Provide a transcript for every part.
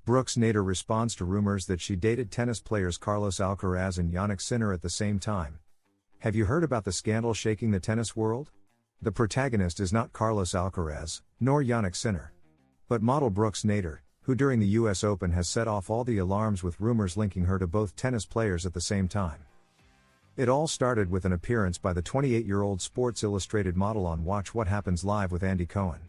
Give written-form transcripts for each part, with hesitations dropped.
Brooks Nader responds to rumors that she dated tennis players Carlos Alcaraz and Jannik Sinner at the same time. Have you heard about the scandal shaking the tennis world? The protagonist is not Carlos Alcaraz, nor Jannik Sinner, but model Brooks Nader, who during the US Open has set off all the alarms with rumors linking her to both tennis players at the same time. It all started with an appearance by the 28-year-old Sports Illustrated model on Watch What Happens Live with Andy Cohen.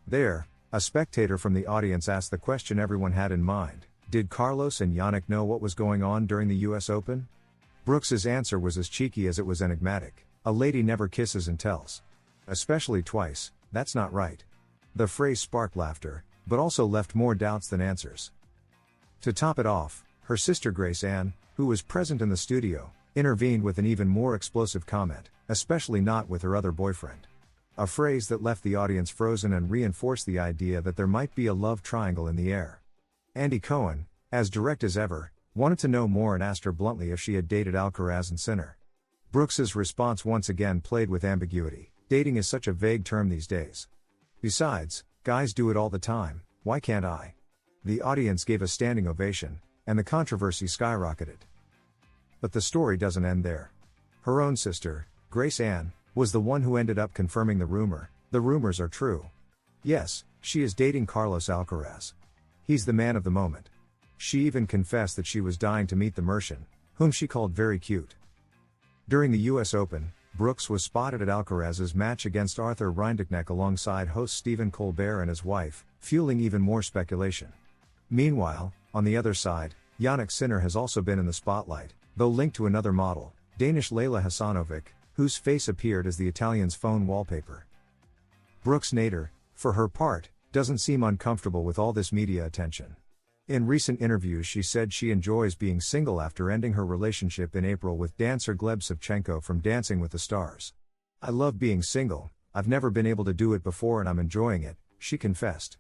There, a spectator from the audience asked the question everyone had in mind: did Carlos and Jannik know what was going on during the US Open? Brooks's answer was as cheeky as it was enigmatic: a lady never kisses and tells. Especially twice, that's not right. The phrase sparked laughter, but also left more doubts than answers. To top it off, her sister Grace Ann, who was present in the studio, intervened with an even more explosive comment: especially not with her other boyfriend. A phrase that left the audience frozen and reinforced the idea that there might be a love triangle in the air. Andy Cohen, as direct as ever, wanted to know more and asked her bluntly if she had dated Alcaraz and Sinner. Brooks's response once again played with ambiguity: dating is such a vague term these days. Besides, guys do it all the time, why can't I? The audience gave a standing ovation, and the controversy skyrocketed. But the story doesn't end there. Her own sister, Grace Ann, was the one who ended up confirming the rumor. The rumors are true. Yes, she is dating Carlos Alcaraz. He's the man of the moment. She even confessed that she was dying to meet the Mercian, whom she called very cute. During the US Open, Brooks was spotted at Alcaraz's match against Arthur Rinderknecht alongside host Stephen Colbert and his wife, fueling even more speculation. Meanwhile, on the other side, Jannik Sinner has also been in the spotlight, though linked to another model, Danish Leila Hasanovic, whose face appeared as the Italian's phone wallpaper. Brooks Nader, for her part, doesn't seem uncomfortable with all this media attention. In recent interviews she said she enjoys being single after ending her relationship in April with dancer Gleb Savchenko from Dancing with the Stars. "I love being single, I've never been able to do it before and I'm enjoying it," she confessed.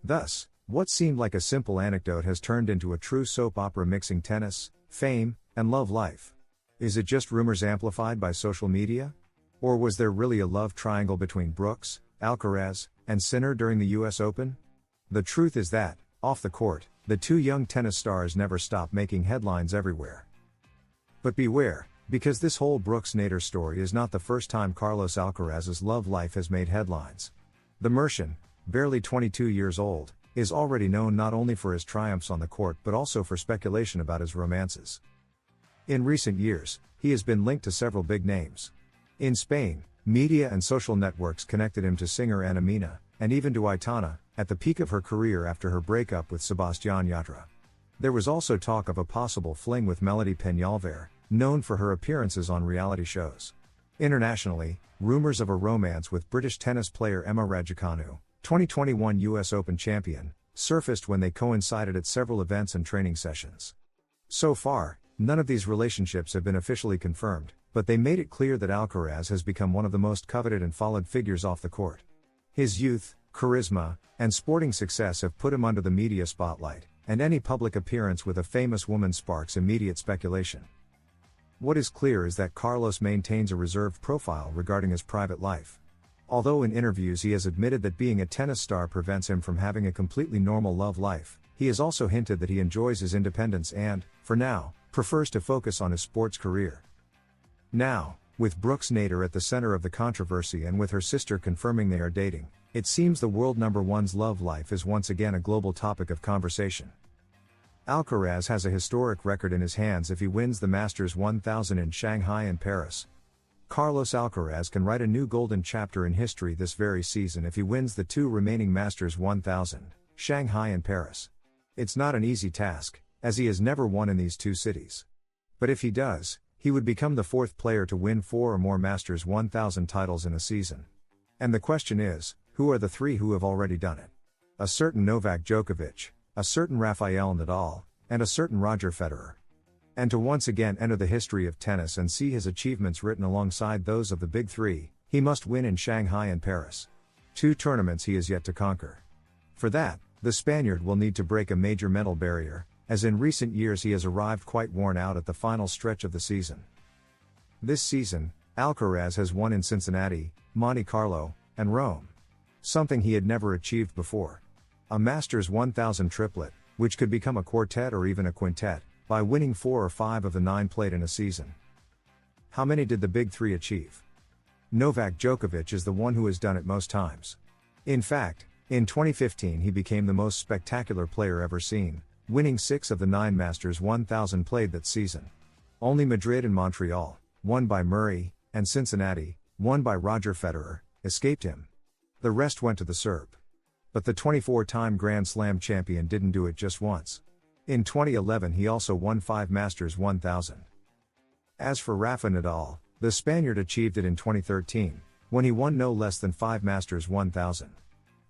Thus, what seemed like a simple anecdote has turned into a true soap opera mixing tennis, fame, and love life. Is it just rumors amplified by social media? Or was there really a love triangle between Brooks, Alcaraz, and Sinner during the US Open? The truth is that, off the court, the two young tennis stars never stop making headlines everywhere. But beware, because this whole Brooks Nader story is not the first time Carlos Alcaraz's love life has made headlines. The Mercian, barely 22 years old, is already known not only for his triumphs on the court but also for speculation about his romances. In recent years, he has been linked to several big names. In Spain, media and social networks connected him to singer Ana Mena, and even to Aitana, at the peak of her career after her breakup with Sebastián Yatra. There was also talk of a possible fling with Melody Peñalver, known for her appearances on reality shows. Internationally, rumors of a romance with British tennis player Emma Raducanu, 2021 US Open champion, surfaced when they coincided at several events and training sessions. So far, none of these relationships have been officially confirmed, but they made it clear that Alcaraz has become one of the most coveted and followed figures off the court. His youth, charisma, and sporting success have put him under the media spotlight, and any public appearance with a famous woman sparks immediate speculation. What is clear is that Carlos maintains a reserved profile regarding his private life. Although in interviews he has admitted that being a tennis star prevents him from having a completely normal love life, he has also hinted that he enjoys his independence and, for now, prefers to focus on his sports career. Now, with Brooks Nader at the center of the controversy and with her sister confirming they are dating, it seems the world number one's love life is once again a global topic of conversation. Alcaraz has a historic record in his hands if he wins the Masters 1000 in Shanghai and Paris. Carlos Alcaraz can write a new golden chapter in history this very season if he wins the two remaining Masters 1000, Shanghai and Paris. It's not an easy task, as he has never won in these two cities. But if he does, he would become the fourth player to win 4 or more Masters 1000 titles in a season. And the question is, who are the 3 who have already done it? A certain Novak Djokovic, a certain Rafael Nadal, and a certain Roger Federer. And to once again enter the history of tennis and see his achievements written alongside those of the big 3, he must win in Shanghai and Paris. 2 tournaments he has yet to conquer. For that, the Spaniard will need to break a major mental barrier, as in recent years he has arrived quite worn out at the final stretch of the season. This season, Alcaraz has won in Cincinnati, Monte Carlo, and Rome. Something he had never achieved before. A Masters 1000 triplet, which could become a quartet or even a quintet, by winning 4 or 5 of the 9 played in a season. How many did the Big Three achieve? Novak Djokovic is the one who has done it most times. In fact, in 2015 he became the most spectacular player ever seen, winning 6 of the 9 Masters 1000 played that season. Only Madrid and Montreal, won by Murray, and Cincinnati, won by Roger Federer, escaped him. The rest went to the Serb. But the 24-time Grand Slam champion didn't do it just once. In 2011 he also won 5 Masters 1000. As for Rafa Nadal, the Spaniard achieved it in 2013, when he won no less than 5 Masters 1000.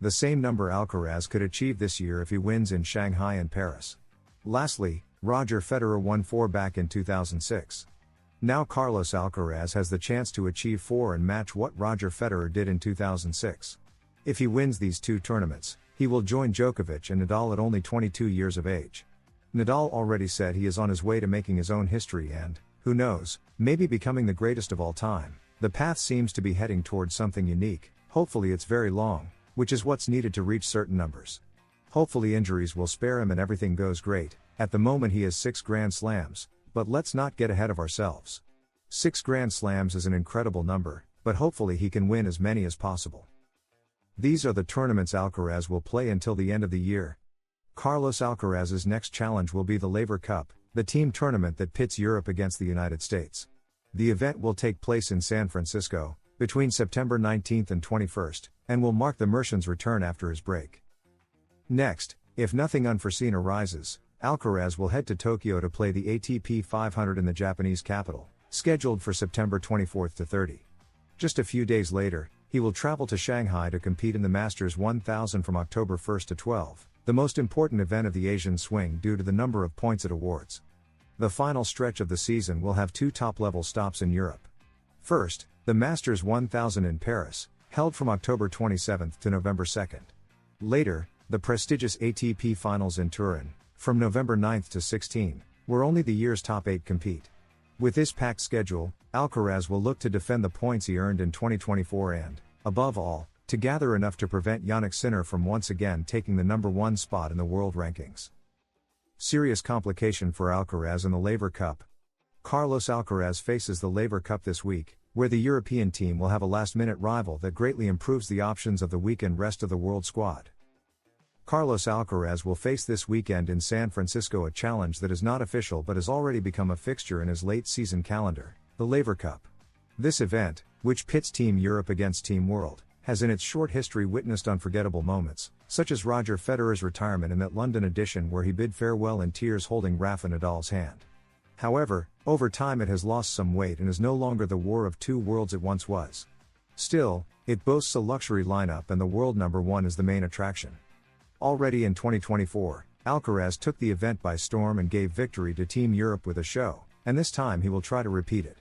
The same number Alcaraz could achieve this year if he wins in Shanghai and Paris. Lastly, Roger Federer won 4 back in 2006. Now Carlos Alcaraz has the chance to achieve 4 and match what Roger Federer did in 2006. If he wins these 2 tournaments, he will join Djokovic and Nadal at only 22 years of age. Nadal already said he is on his way to making his own history and, who knows, maybe becoming the greatest of all time. The path seems to be heading towards something unique. Hopefully it's very long, which is what's needed to reach certain numbers. Hopefully injuries will spare him and everything goes great. At the moment he has 6 Grand Slams, but let's not get ahead of ourselves. 6 Grand Slams is an incredible number, but hopefully he can win as many as possible. These are the tournaments Alcaraz will play until the end of the year. Carlos Alcaraz's next challenge will be the Laver Cup, the team tournament that pits Europe against the United States. The event will take place in San Francisco, between September 19th and 21st, and will mark the Merchant's return after his break. Next, if nothing unforeseen arises, Alcaraz will head to Tokyo to play the ATP 500 in the Japanese capital, scheduled for September 24th to 30. Just a few days later, he will travel to Shanghai to compete in the Masters 1000 from October 1st to 12, the most important event of the Asian swing due to the number of points it awards. The final stretch of the season will have 2 top-level stops in Europe. First, the Masters 1000 in Paris, held from October 27th to November 2nd. Later, the prestigious ATP Finals in Turin, from November 9th to 16, where only the year's top 8 compete. With this packed schedule, Alcaraz will look to defend the points he earned in 2024 and, above all, to gather enough to prevent Jannik Sinner from once again taking the number 1 spot in the world rankings. Serious complication for Alcaraz in the Laver Cup. Carlos Alcaraz faces the Laver Cup this week, where the European team will have a last-minute rival that greatly improves the options of the weekend rest of the world squad. Carlos Alcaraz will face this weekend in San Francisco a challenge that is not official but has already become a fixture in his late-season calendar, the Laver Cup. This event, which pits Team Europe against Team World, has in its short history witnessed unforgettable moments, such as Roger Federer's retirement in that London edition where he bid farewell in tears holding Rafa Nadal's hand. However, over time it has lost some weight and is no longer the war of 2 worlds it once was. Still, it boasts a luxury lineup and the world number 1 is the main attraction. Already in 2024, Alcaraz took the event by storm and gave victory to Team Europe with a show, and this time he will try to repeat it.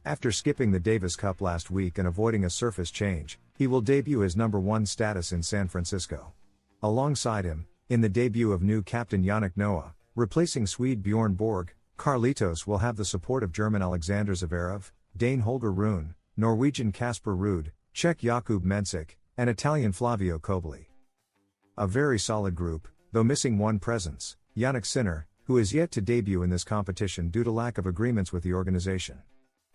After skipping the Davis Cup last week and avoiding a surface change, he will debut his number 1 status in San Francisco. Alongside him, in the debut of new captain Yannick Noah, replacing Swede Bjorn Borg, Carlitos will have the support of German Alexander Zverev, Dane Holger Rune, Norwegian Casper Ruud, Czech Jakub Mensik, and Italian Flavio Kobeli. A very solid group, though missing one presence, Jannik Sinner, who is yet to debut in this competition due to lack of agreements with the organization.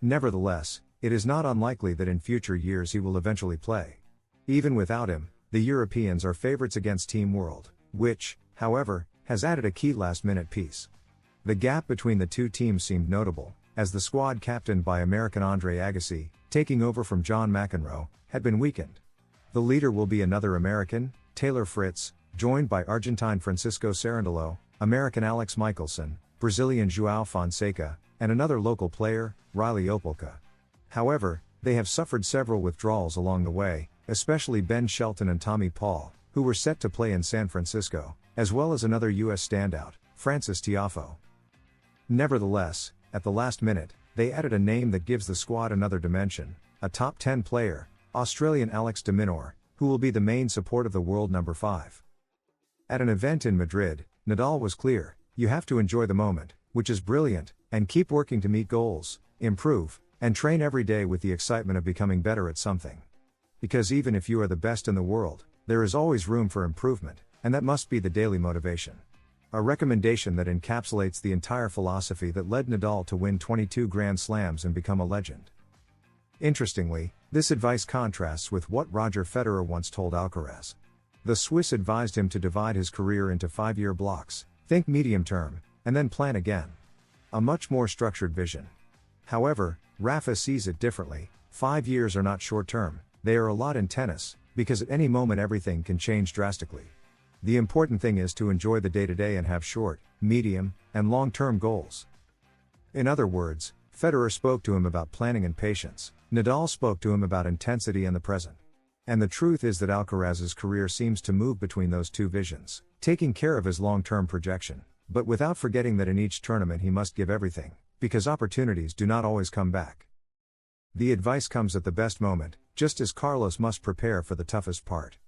Nevertheless, it is not unlikely that in future years he will eventually play. Even without him, the Europeans are favorites against Team World, which, however, has added a key last-minute piece. The gap between the 2 teams seemed notable, as the squad captained by American Andre Agassi, taking over from John McEnroe, had been weakened. The leader will be another American, Taylor Fritz, joined by Argentine Francisco Cerundolo, American Alex Michelson, Brazilian João Fonseca, and another local player, Riley Opelka. However, they have suffered several withdrawals along the way, especially Ben Shelton and Tommy Paul, who were set to play in San Francisco, as well as another U.S. standout, Francis Tiafoe. Nevertheless, at the last minute, they added a name that gives the squad another dimension, a top 10 player, Australian Alex de Minaur, who will be the main support of the world number 5. At an event in Madrid, Nadal was clear, you have to enjoy the moment, which is brilliant, and keep working to meet goals, improve, and train every day with the excitement of becoming better at something. Because even if you are the best in the world, there is always room for improvement, and that must be the daily motivation. A recommendation that encapsulates the entire philosophy that led Nadal to win 22 Grand Slams and become a legend. Interestingly, this advice contrasts with what Roger Federer once told Alcaraz. The Swiss advised him to divide his career into 5-year blocks, think medium term, and then plan again. A much more structured vision. However, Rafa sees it differently. 5 years are not short term, they are a lot in tennis, because at any moment everything can change drastically. The important thing is to enjoy the day-to-day and have short, medium, and long-term goals. In other words, Federer spoke to him about planning and patience, Nadal spoke to him about intensity and the present. And the truth is that Alcaraz's career seems to move between those two visions, taking care of his long-term projection, but without forgetting that in each tournament he must give everything, because opportunities do not always come back. The advice comes at the best moment, just as Carlos must prepare for the toughest part.